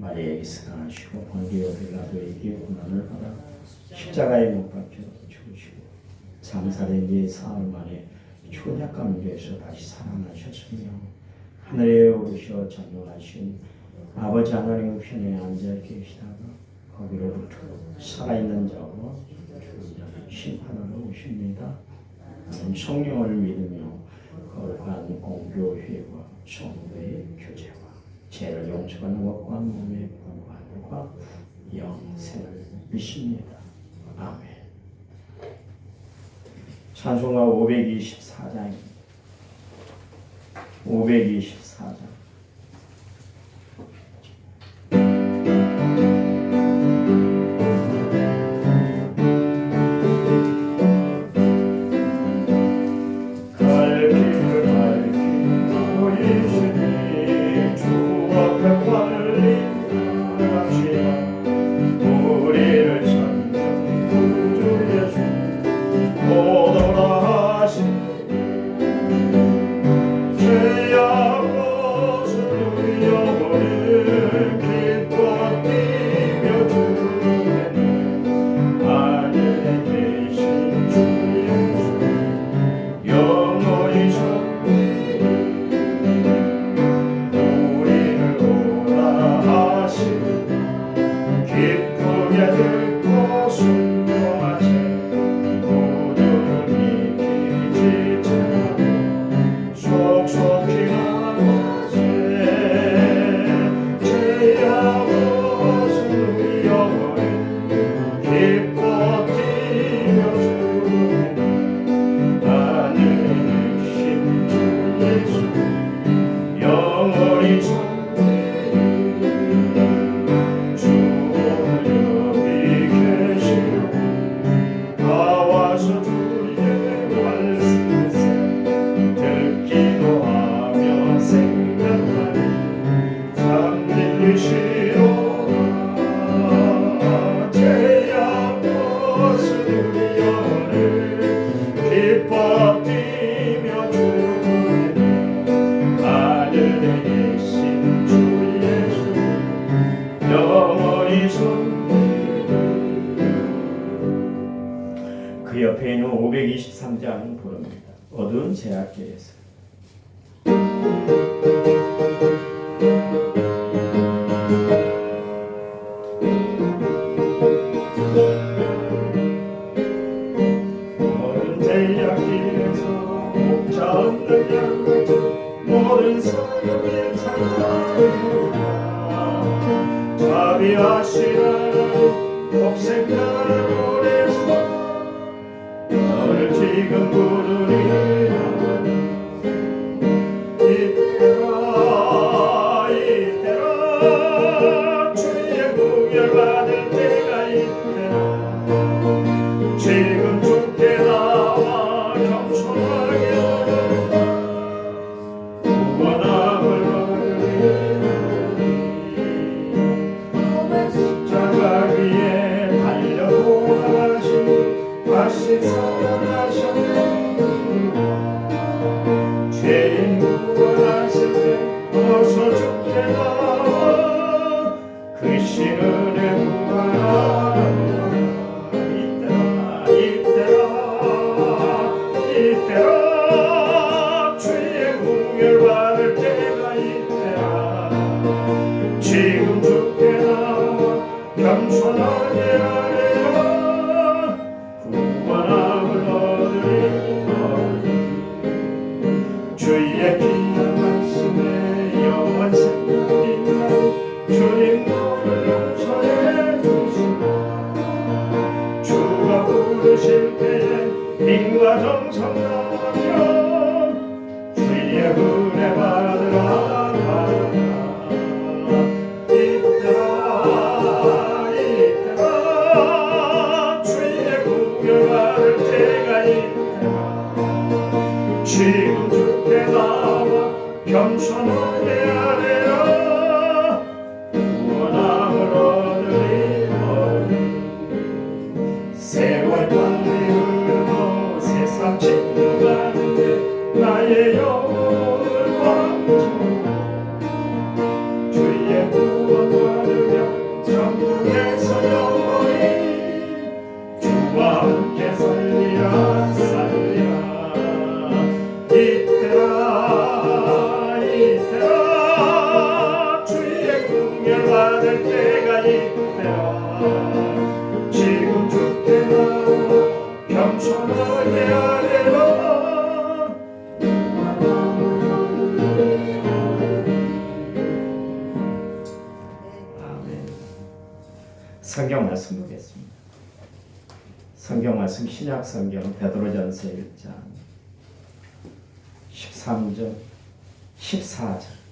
마리아에게 사랑하시고 본디오 빌라도에게 고난을 받아 십자가에 못 박혀 죽으시고 장사된 뒤 사흘 만에 초약 가운데에서 다시 살아나셨으며 하늘에 오르셔 전능하신 아버지 하나님 편에 앉아 계시다가 거기로부터 살아있는 자와 죽은 자를 심판하러 오십니다. 나는 성령을 믿으며 거룩한 공교회와 성도의 교제와 죄를 용서하는 것과 몸의 부활과 영생을 믿습니다. 아멘. 찬송가 524장입니다. 524장. 그 옆에 있는 523장 부릅니다. 어두운 제약계에서. 어두운 제약계에서 목자 없는 양 모든 사역을 찬양하리라. 자비하시는 복생나를 보내서 너를 지금 부르리라. 이때라 주의 구별 받을 때가 이때라. 지금 주께 나와 겸손하게 구원함을 얻으리라. 십자가 위에 달려 돌아가시니 다시 살아나셨네. 죄인 구원하실 때 어서 주께 나와 그 신은혜 구하라. 이때라 주의 공열 받을 때가 이때라. 지금 주께 나와 겸손하게 하리라. 구원함을 얻으리라. 주의 귀한 말씀에 영원 생각이 나 주님 너를 용서해 주시라. 주가 부르실 때에 힘과 정성 다하며 주의 은혜 받으라. 이때라 주의 구별 받을 때가 이때라. 지금 주께 나와 겸손하게 하리라. 구원 받을 때가 있더라 지금 죽게나 겸손하게 하리라 아멘. 성경 말씀 보겠습니다. 성경 말씀 신약 성경 베드로전서 1장 13절 14절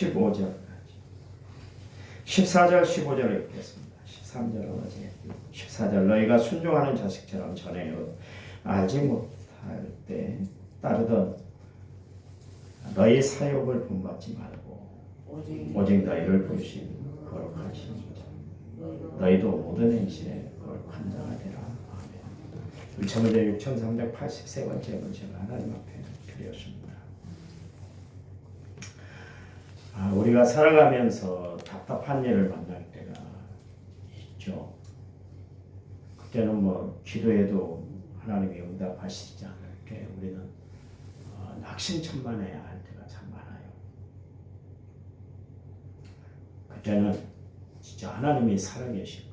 15절까지 14절 15절을 읽겠습니다. 13절은 어제 14절 너희가 순종하는 자식처럼 전에요 알지 못할 때 따르던 너희 사욕을 본받지 말고 오직 너희를 부르신 거룩하신 자 너희도 모든 행실에 거룩한 자가 되라. 아멘. 6383번째 문제가 하나님 앞에 드렸습니다. 우리가 살아가면서 답답한 일을 만날 때가 있죠. 그때는 뭐 기도해도 하나님이 응답하시지 않을 때 우리는 낙심천만해야 할 때가 참 많아요. 그때는 진짜 하나님이 살아계시고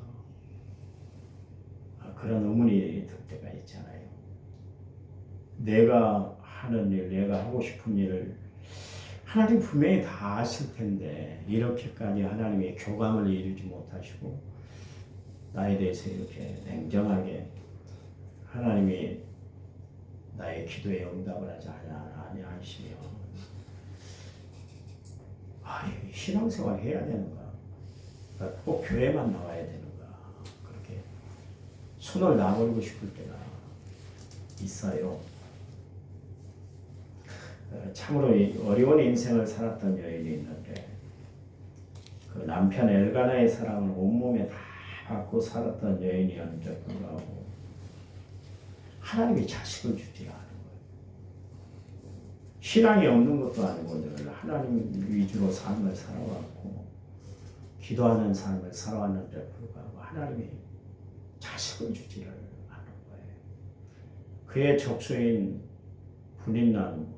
그런 의문이 들 때가 있잖아요. 내가 하는 일, 내가 하고 싶은 일을 하나님 분명히 다 아실 텐데 이렇게까지 하나님의 교감을 이루지 못하시고 나에 대해서 이렇게 냉정하게 하나님이 나의 기도에 응답을 하지 아니하시며 신앙생활 해야 되는가? 꼭 교회만 나와야 되는가? 그렇게 손을 놔버리고 싶을 때가 있어요. 참으로 어려운 인생을 살았던 여인이 있는데 그 남편 엘가나의 사랑을 온몸에 다 받고 살았던 여인이었는데 불구하고 하나님이 자식을 주지 않은 거예요. 신앙이 없는 것도 아니고 늘 하나님 위주로 삶을 살아왔고 기도하는 삶을 살아왔는데 불구하고 하나님이 자식을 주지를 않은 거예요. 그의 적수인 분인나는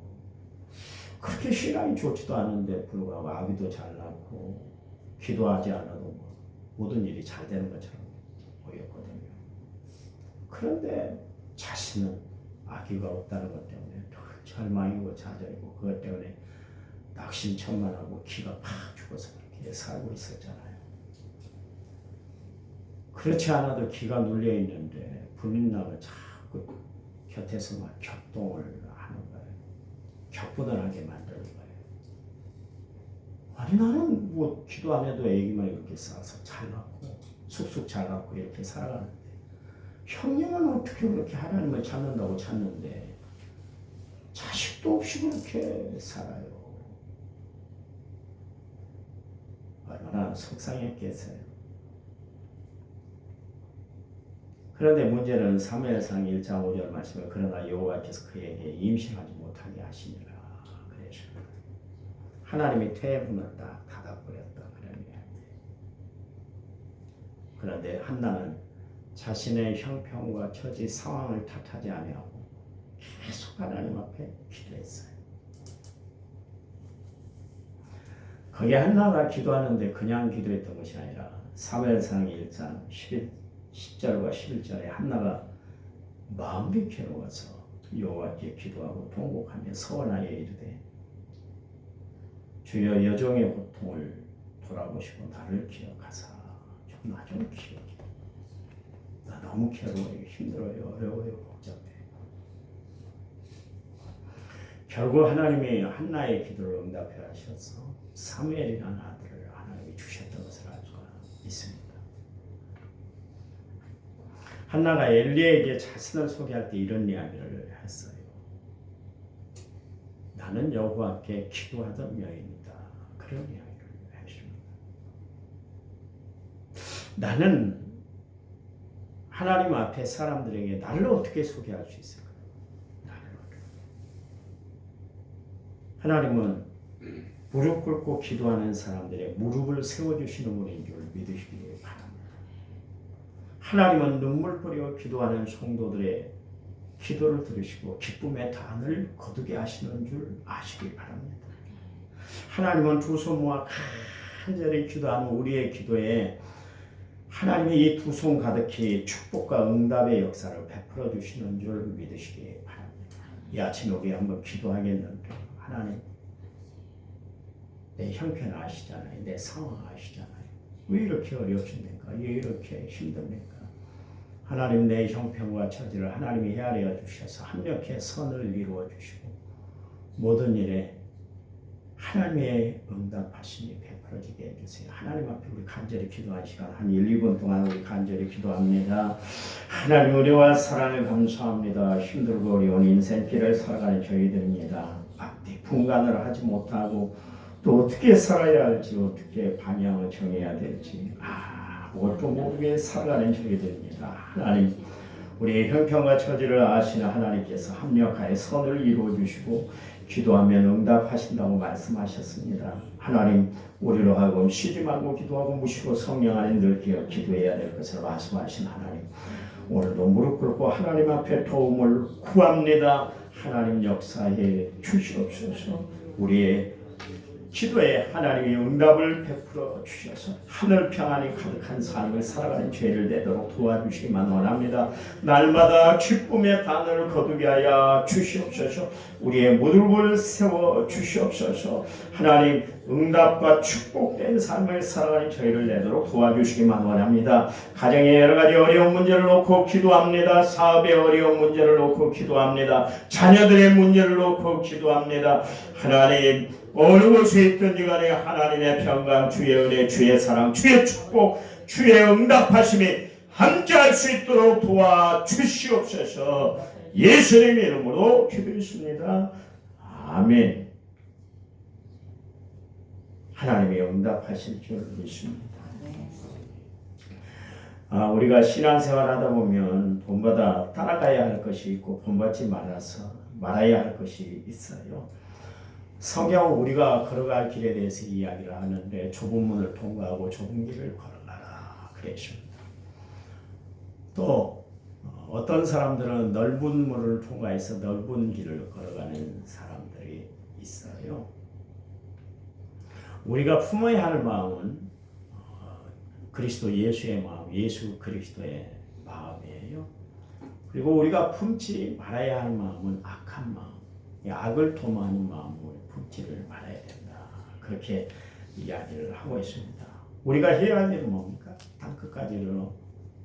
그렇게 신앙이 좋지도 않은데 불구하고 아기도 잘 낳고 기도하지 않아도 모든 일이 잘 되는 것처럼 보였거든요. 그런데 자신은 아기가 없다는 것 때문에 절망이고 좌절이고 그것 때문에 낙심천만하고 기가 팍 죽어서 그렇게 살고 있었잖아요. 그렇지 않아도 기가 눌려 있는데 분인나가 자꾸 곁에서 막 격동을 하는 거예요. 격분을 하게 만드는 거예요. 아니 나는 뭐 기도 안 해도 애기만 이렇게 쌓아서 잘 낳고 쑥쑥 잘 낳고 이렇게 살아가는데 형님은 어떻게 그렇게 하나님을 찾는다고 찾는데 자식도 없이 그렇게 살아요. 얼마나 속상했겠어요. 그런데 문제는 사무엘상 1장 5절 말씀에 그러나 여호와께서 그에게 임신하지 못하게 하시니라 그랬습니다. 하나님이 태문을 딱 닫아버렸다 그런 이야기예요. 그런데 한나는 자신의 형편과 처지 상황을 탓하지 아니하고 계속 하나님 앞에 기도했어요. 거기에 한나가 기도하는데 그냥 기도했던 것이 아니라 사무엘상 1장 10절과 11절에 한나가 마음이 괴로워서 여호와께 기도하고 통곡하며 서원하여 이르되 주여 여종의 고통을 돌아보시고 나를 기억하사 나 좀 기억해. 나 너무 괴로워요. 힘들어요. 어려워요. 복잡해. 결국 하나님이 한나의 기도를 응답해 하셔서 사무엘이라는 아들을 하나님이 주셨던 것을 알 수가 있습니다. 한나가 엘리에게 자신을 소개할 때 이런 이야기를 했어요. 나는 여호와께 기도하던 여인이다. 그런 이야기를 했습니다. 나는 하나님 앞에 사람들에게 나를 어떻게 소개할 수 있을까? 하나님은 무릎 꿇고 기도하는 사람들의 무릎을 세워주시는 분인 줄 믿으시기 바랍니다. 하나님은 눈물 뿌리고 기도하는 성도들의 기도를 들으시고 기쁨의 단을 거두게 하시는 줄 아시기 바랍니다. 하나님은 두 손 모아 간절히 기도하는 우리의 기도에 하나님이 이 두 손 가득히 축복과 응답의 역사를 베풀어 주시는 줄 믿으시기 바랍니다. 이 아침 우리 한번 기도하겠는데, 하나님, 내 형편 아시잖아요. 내 상황 아시잖아요. 왜 이렇게 어렵습니까? 왜 이렇게 힘듭니까? 하나님, 내 형편과 처지를 하나님이 헤아려 주셔서 합력해 선을 이루어 주시고 모든 일에 하나님의 응답하심이 베풀어지게 해주세요. 하나님 앞에 우리 간절히 기도한 시간 한 1, 2분 동안 우리 간절히 기도합니다. 하나님, 은혜와 사랑을 감사합니다. 힘들고 어려운 인생길을 살아가는 저희들입니다. 앞뒤 분간을 하지 못하고 또 어떻게 살아야 할지, 어떻게 방향을 정해야 될지 아무것도 모르게 살아가는 저희들입니다. 하나님, 우리의 형편과 처지를 아시는 하나님께서 합력하여 선을 이루어 주시고 기도하면 응답하신다고 말씀하셨습니다. 하나님, 우리로 하여금 쉬지 말고 기도하고 무시고 성령 안에 늘 기도해야 될 것을 말씀하신 하나님, 오늘도 무릎 꿇고 하나님 앞에 도움을 구합니다. 하나님, 역사해 주시옵소서. 우리의 기도에 하나님이 응답을 베풀어 주셔서 하늘 평안이 가득한 삶을 살아가는 죄를 내도록 도와주시기만 원합니다. 날마다 기쁨의 단을 거두게 하여 주시옵소서. 우리의 무릎을 세워 주시옵소서. 하나님, 응답과 축복된 삶을 살아가는 저희를 내도록 도와주시기만 원합니다. 가정의 여러 가지 어려운 문제를 놓고 기도합니다. 사업의 어려운 문제를 놓고 기도합니다. 자녀들의 문제를 놓고 기도합니다. 하나님, 어느 곳에 있든지 간에 하나님의 평강, 주의 은혜, 주의 사랑, 주의 축복, 주의 응답하심이 함께할 수 있도록 도와주시옵소서. 예수님의 이름으로 기도했습니다. 아멘. 하나님이 응답하실 줄 믿습니다. 우리가 신앙생활 하다 보면 본받아 따라가야 할 것이 있고 본받지 말아야 할 것이 있어요. 성경은 우리가 걸어갈 길에 대해서 이야기를 하는데 좁은 문을 통과하고 좁은 길을 걸어가라 그랬습니다. 또 어떤 사람들은 넓은 문을 통과해서 넓은 길을 걸어가는 사람들이 있어요. 우리가 품어야 할 마음은 그리스도 예수의 마음, 예수 그리스도의 마음이에요. 그리고 우리가 품지 말아야 할 마음은 악한 마음, 악을 도모하는 마음을 품지를 말아야 된다. 그렇게 이야기를 하고 있습니다. 우리가 해야 할 일은 뭡니까? 땅끝까지로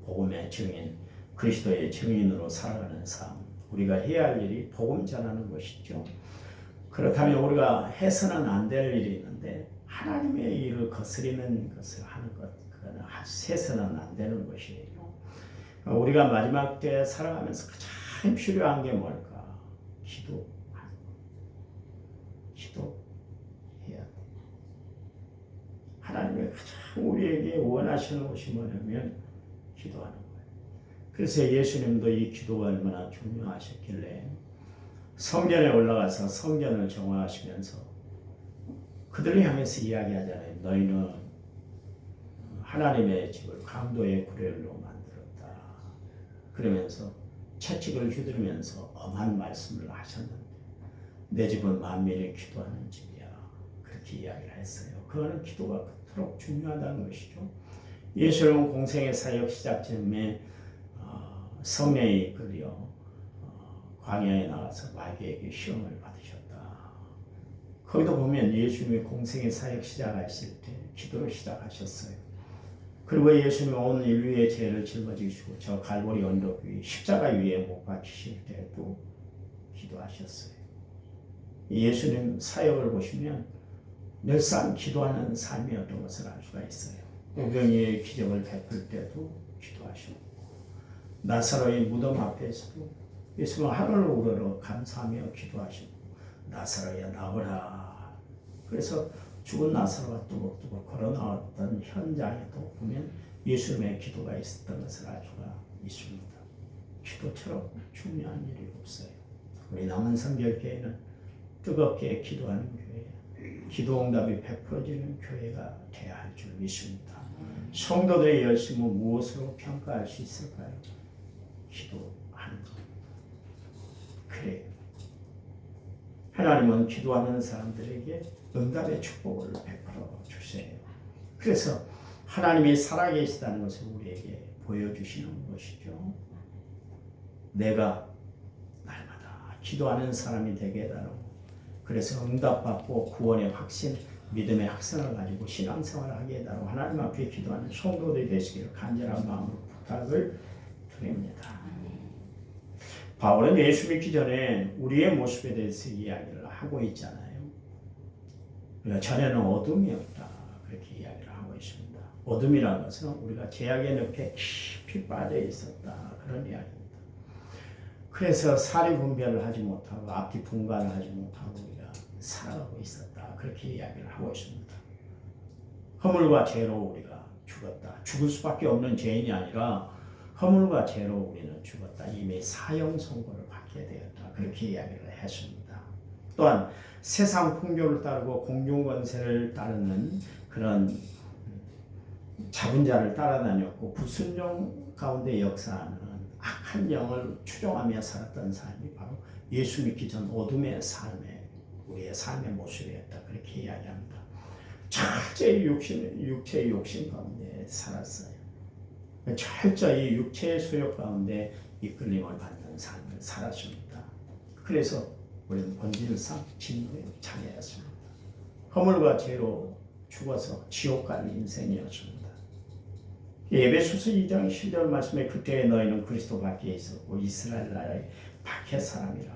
복음의 증인, 그리스도의 증인으로 살아가는 삶. 우리가 해야 할 일이 복음 전하는 것이죠. 그렇다면 우리가 해서는 안 될 일이 있는데 하나님의 일을 거스리는 것을 하는 것, 그거는 해서는 안 되는 것이에요. 우리가 마지막 때 살아가면서 가장 필요한 게 뭘까? 기도해야 돼. 하나님의 가장 우리에게 원하시는 것이 뭐냐면 기도하는 거예요. 그래서 예수님도 이 기도가 얼마나 중요하셨길래 성전에 올라가서 성전을 정화하시면서 그들을 향해서 이야기하잖아요. 너희는 하나님의 집을 강도의 구렬로 만들었다. 그러면서 채찍을 휘두르면서 엄한 말씀을 하셨는데 내 집은 만민이 기도하는 집이야. 그렇게 이야기를 했어요. 그거는 기도가 그토록 중요하다는 것이죠. 예수님은 공생의 사역 시작 즈음에 성령에 이끌려 광야에 나가서 마귀에게 시험을 받으셨다. 거기도 보면 예수님이 공생의 사역 시작하실 때 기도를 시작하셨어요. 그리고 예수님이 온 인류의 죄를 짊어지시고 저 갈보리 언덕 위 십자가 위에 못 박히실 때도 기도하셨어요. 예수님 사역을 보시면 늘상 기도하는 삶이었던 것을 알 수가 있어요. 오병이의 기적을 베풀 때도 기도하셨고 나사로의 무덤 앞에서도 예수님은 하늘을 우러러 감사하며 기도하시고 나사로야 나오라. 그래서 죽은 나사로가 뚜벅뚜벅 걸어 나왔던 현장에도 보면 예수님의 기도가 있었던 것을 알 수가 있습니다. 기도처럼 중요한 일이 없어요. 우리 남은 성결교회는 뜨겁게 기도하는 교회, 기도 응답이 베풀어지는 교회가 되어야 할 줄 믿습니다. 성도들의 열심은 무엇으로 평가할 수 있을까요? 기도하는 것. 그래요. 하나님은 기도하는 사람들에게 응답의 축복을 베풀어 주세요. 그래서 하나님이 살아계시다는 것을 우리에게 보여주시는 것이죠. 내가 날마다 기도하는 사람이 되게 해달라고. 그래서 응답받고 구원의 확신, 믿음의 확신을 가지고 신앙생활을 하게 해달라고 하나님 앞에 기도하는 성도들이 되시기를 간절한 마음으로 부탁을 드립니다. 바울은 예수 믿기 전에 우리의 모습에 대해서 이야기를 하고 있잖아요. 우리가 전에는 어둠이었다, 그렇게 이야기를 하고 있습니다. 어둠이라는 것은 우리가 죄악의 늪에 깊이 빠져 있었다, 그런 이야기입니다. 그래서 사리 분별을 하지 못하고 앞뒤 분간을 하지 못하고 우리가 살아가고 있었다, 그렇게 이야기를 하고 있습니다. 허물과 죄로 우리가 죽었다. 죽을 수밖에 없는 죄인이 아니라 허물과 죄로 우리는 죽었다. 이미 사형 선고를 받게 되었다, 그렇게 이야기를 했습니다. 또한 세상 풍조를 따르고 공중권세를 따르는 그런 잡은 자를 따라다녔고 불순종 가운데 역사하는 악한 영을 추종하며 살았던 사람이 바로 예수 믿기 전 어둠의 삶에 우리의 삶의 모습이었다, 그렇게 이야기합니다. 철저히 육체의 욕심 가운데 살았어요. 철저히 육체의 소욕 가운데 이끌림을 받는 삶을 살았습니다. 그래서 우리는 본질상 진노에 참여했습니다. 허물과 죄로 죽어서 지옥 갈 인생이었습니다. 에베소서 2장 10절 말씀에 그때의 너희는 그리스도 밖에 있었고 이스라엘 나라의 밖의 사람이라.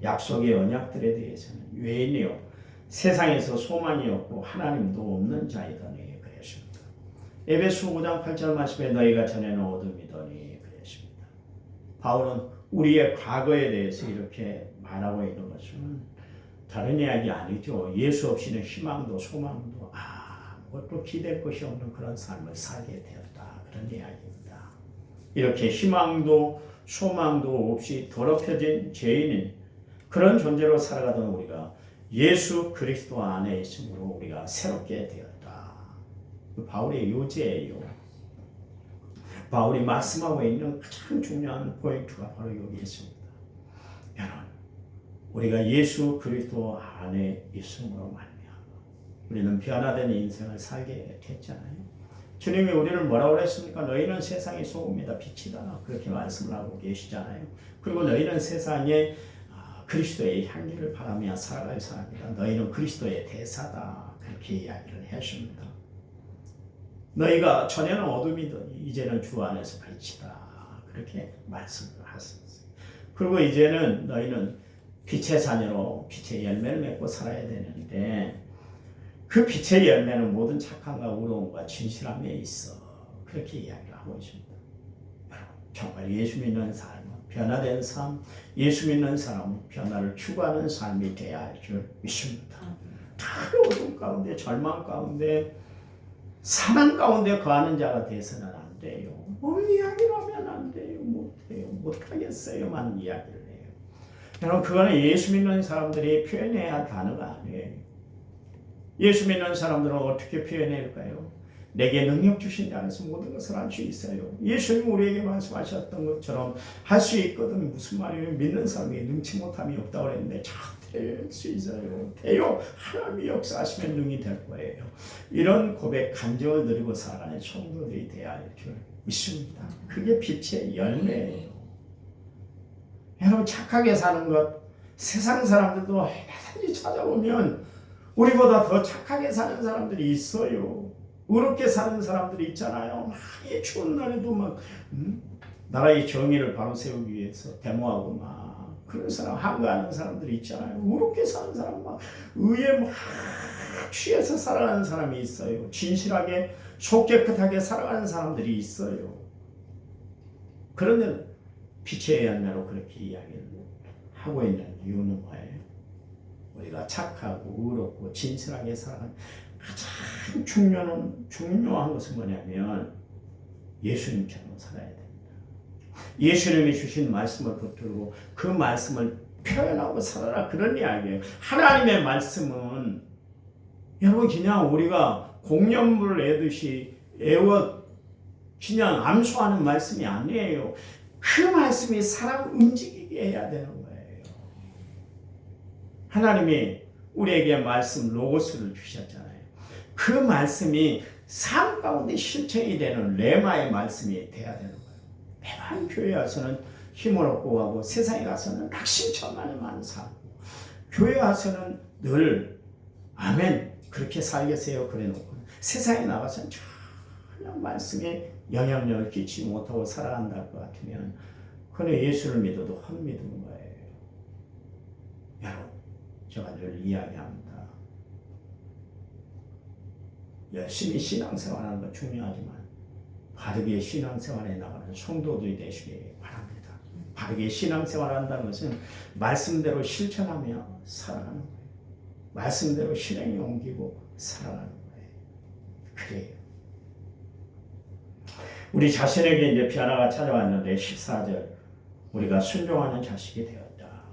약속의 언약들에 대해서는 외인이요 세상에서 소망이 없고 하나님도 없는 자이더니 그랬습니다. 에베소 5장 8절 말씀에 너희가 전에는 어둠이더니 그랬습니다. 바울은 우리의 과거에 대해서 이렇게 말하고 있는 것은 다른 이야기 아니죠. 예수 없이는 희망도 소망도 아무것도 기댈 것이 없는 그런 삶을 살게 되었다, 그런 이야기입니다. 이렇게 희망도 소망도 없이 더럽혀진 죄인인 그런 존재로 살아가던 우리가 예수 그리스도 안에 있으므로 우리가 새롭게 되었다. 바울의 요지예요. 바울이 말씀하고 있는 가장 중요한 포인트가 바로 여기 있습니다. 여러분, 우리가 예수 그리스도 안에 있음으로 말미암아 우리는 변화된 인생을 살게 됐잖아요. 주님이 우리를 뭐라고 했습니까? 너희는 세상의 소금이다, 빛이다, 그렇게 말씀을 하고 계시잖아요. 그리고 너희는 세상에 그리스도의 향기를 바라며 살아갈 사람이다. 너희는 그리스도의 대사다, 그렇게 이야기를 했습니다. 너희가 전에는 어둠이더니 이제는 주 안에서 빛이다, 그렇게 말씀을 하셨어요. 그리고 이제는 너희는 빛의 자녀로 빛의 열매를 맺고 살아야 되는데 그 빛의 열매는 모든 착함과 의로움과 진실함에 있어, 그렇게 이야기를 하고 있습니다. 여러분, 정말 예수 믿는 삶은 변화된 삶, 예수 믿는 사람은 변화를 추구하는 삶이 되어야 할 줄 믿습니다. 다 어둠 가운데 절망 가운데 사망 가운데 거하는 자가 돼서는 안 돼요. 이야기를 하면 안 돼요. 못해요. 못하겠어요만 이야기를 해요. 여러분, 그거는 예수 믿는 사람들이 표현해야 할 단어가 아니에요. 예수 믿는 사람들은 어떻게 표현할까요? 내게 능력 주신 자 안에서 모든 것을 할 수 있어요. 예수님 우리에게 말씀하셨던 것처럼 할 수 있거든. 무슨 말이에요? 믿는 사람이 능치 못함이 없다고 그랬는데 될 수 있어요. 돼요. 하나님이 역사하시면 능히 될 거예요. 이런 고백, 간증을 드리고 살아가는 성도들이 되어야 할 줄 믿습니다. 그게 빛의 열매예요. 여러분, 착하게 사는 것, 세상 사람들도 얼마든지 찾아보면 우리보다 더 착하게 사는 사람들이 있어요. 의롭게 사는 사람들이 있잖아요. 이 추운 날에도 막 나라의 정의를 바로 세우기 위해서 데모하고 막 그런 사람, 항거하는 사람들이 있잖아요. 의롭게 사는 사람, 막 의에 막 취해서 살아가는 사람이 있어요. 진실하게 속 깨끗하게 살아가는 사람들이 있어요. 그런데 빛의 열매로 그렇게 이야기를 하고 있는 이유는 뭐예요? 우리가 착하고 의롭고 진실하게 살아가는 가장 중요한 것은 뭐냐면 예수님처럼 살아야 됩니다. 예수님이 주신 말씀을 붙들고 그 말씀을 표현하고 살아라, 그런 이야기예요. 하나님의 말씀은 여러분 그냥 우리가 공연물을 애듯이 애워 그냥 암수하는 말씀이 아니에요. 그 말씀이 사람을 움직이게 해야 되는 거예요. 하나님이 우리에게 말씀 로고스를 주셨잖아요. 그 말씀이 삶 가운데 실천이 되는 레마의 말씀이 돼야 되는 거예요. 매번 교회 와서는 힘을 얻고 가고 세상에 가서는 낙심천만에만 살고 교회 와서는 늘 아멘 그렇게 살겠어요 그래 놓고 세상에 나가서는 전혀 말씀에 영향력을 끼치지 못하고 살아간다 것 같으면 그는 예수를 믿어도 헛믿은 거예요. 여러분 제가 늘 이야기합니다. 열심히 신앙생활하는 건 중요하지만 바르게 신앙생활에 나가는 성도들이 되시기 바랍니다. 바르게 신앙생활한다는 것은 말씀대로 실천하며 살아가는 거예요. 말씀대로 실행에 옮기고 살아가는 거예요. 그래요. 우리 자신에게 이제 변화가 찾아왔는데 14절 우리가 순종하는 자식이 되었다.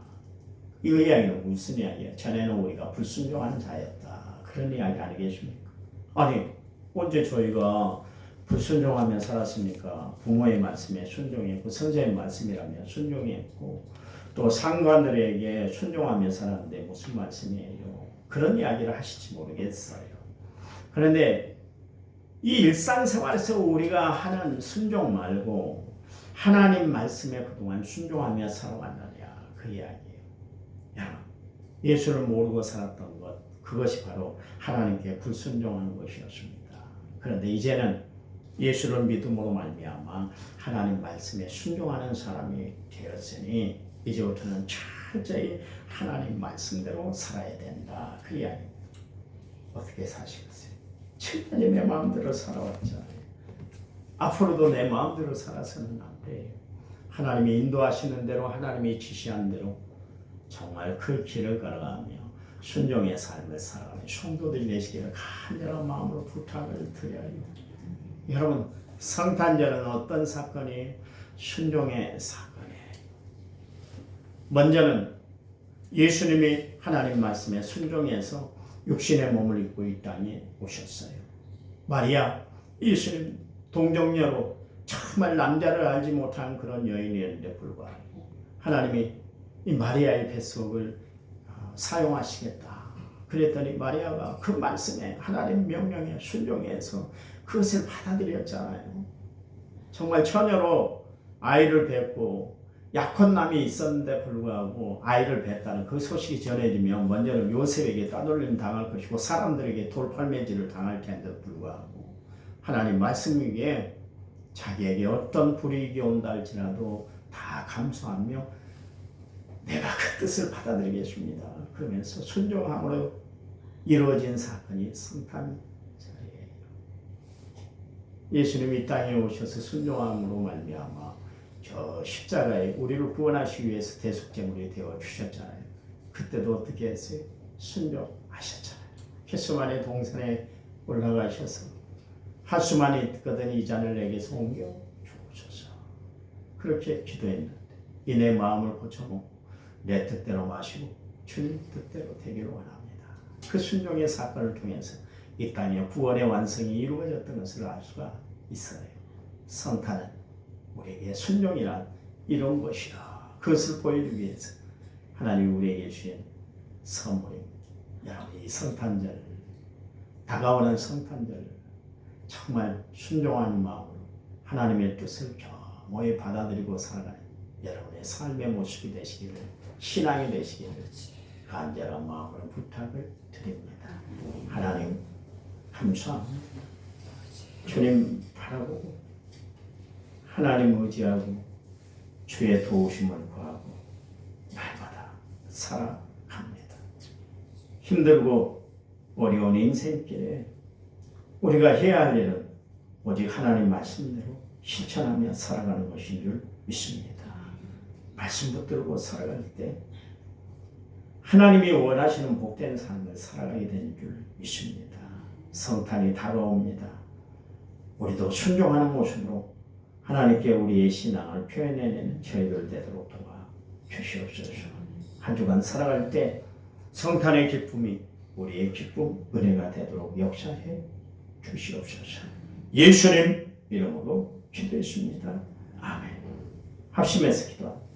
이 이야기는 무슨 이야기예요? 전에는 우리가 불순종하는 자였다. 그런 이야기 아니겠습니까? 아니 언제 저희가 불순종하며 살았습니까? 부모의 말씀에 순종했고 선생의 말씀이라면 순종했고 또 상관들에게 순종하며 살았는데 무슨 말씀이에요? 그런 이야기를 하실지 모르겠어요. 그런데 이 일상생활에서 우리가 하는 순종 말고 하나님 말씀에 그동안 순종하며 살아왔느냐 그 이야기예요. 여러분 예수를 모르고 살았던 것 그것이 바로 하나님께 불순종하는 것이었습니다. 그런데 이제는 예수를 믿음으로 말미암아 하나님 말씀에 순종하는 사람이 되었으니 이제부터는 철저히 하나님 말씀대로 살아야 된다. 그 이야기입니다. 어떻게 사시겠어요? 지금까지 내 마음대로 살아왔잖아요. 앞으로도 내 마음대로 살아서는 안 돼요. 하나님이 인도하시는 대로 하나님이 지시한 대로 정말 그 길을 걸어가며 순종의 삶을 살아가는 성도들이 되시기를 간절한 마음으로 부탁을 드려요. 여러분 성탄절은 어떤 사건이에요? 순종의 사건이에요. 먼저는 예수님이 하나님 말씀에 순종해서 육신의 몸을 입고 이 땅에 오셨어요. 마리아 예수님 동정녀로 정말 남자를 알지 못한 그런 여인이었는데 불구하고 하나님이 이 마리아의 뱃속을 사용하시겠다. 그랬더니 마리아가 그 말씀에 하나님 명령에 순종해서 그것을 받아들였잖아요. 정말 처녀로 아이를 뵙고 약혼남이 있었는데 불구하고 아이를 뵙다는 그 소식이 전해지면 먼저는 요셉에게 따돌림 당할 것이고 사람들에게 돌팔매질을 당할 텐데 불구하고 하나님 말씀 위에 자기에게 어떤 불이익이 온다 할지라도 다 감수하며 내가 그 뜻을 받아들이겠습니다. 그러면서 순종함으로 이루어진 사건이 성탄절이에요. 예수님이 이 땅에 오셔서 순종함으로 말미암아 저 십자가에 우리를 구원하시기 위해서 대속제물이 되어 주셨잖아요. 그때도 어떻게 했어요? 순종하셨잖아요. 겟세마네 동산에 올라가셔서 한수만 있거든 이 잔을 내게서 옮겨 주옵소서. 그렇게 기도했는데 이 내 마음을 고쳐놓고 내 뜻대로 마시고 주님 뜻대로 되기를 원합니다. 그 순종의 사건을 통해서 이 땅에 구원의 완성이 이루어졌던 것을 알 수가 있어요. 성탄은 우리에게 순종이란 이런 것이야. 그것을 보여주기 위해서 하나님이 우리에게 주신 선물입니다. 여러분 이 성탄절 다가오는 성탄절 정말 순종하는 마음으로 하나님의 뜻을 겸허히 받아들이고 살아가는 여러분의 삶의 모습이 되시기를 신앙이 되시기를 간절한 마음으로 부탁을 드립니다. 하나님 감사합니다. 주님 바라보고 하나님 의지하고 주의 도우심을 구하고 날마다 살아갑니다. 힘들고 어려운 인생길에 우리가 해야 할 일은 오직 하나님 말씀대로 실천하며 살아가는 것인 줄 믿습니다. 말씀 붙들고 살아갈 때 하나님이 원하시는 복된 삶을 살아가게 되는 줄 믿습니다. 성탄이 다가옵니다. 우리도 순종하는 모습으로 하나님께 우리의 신앙을 표현해내는 저희들 되도록 도와 주시옵소서. 한 주간 살아갈 때 성탄의 기쁨이 우리의 기쁨, 은혜가 되도록 역사해 주시옵소서. 예수님 이름으로 기도했습니다. 아멘. 합심해서 기도합니다.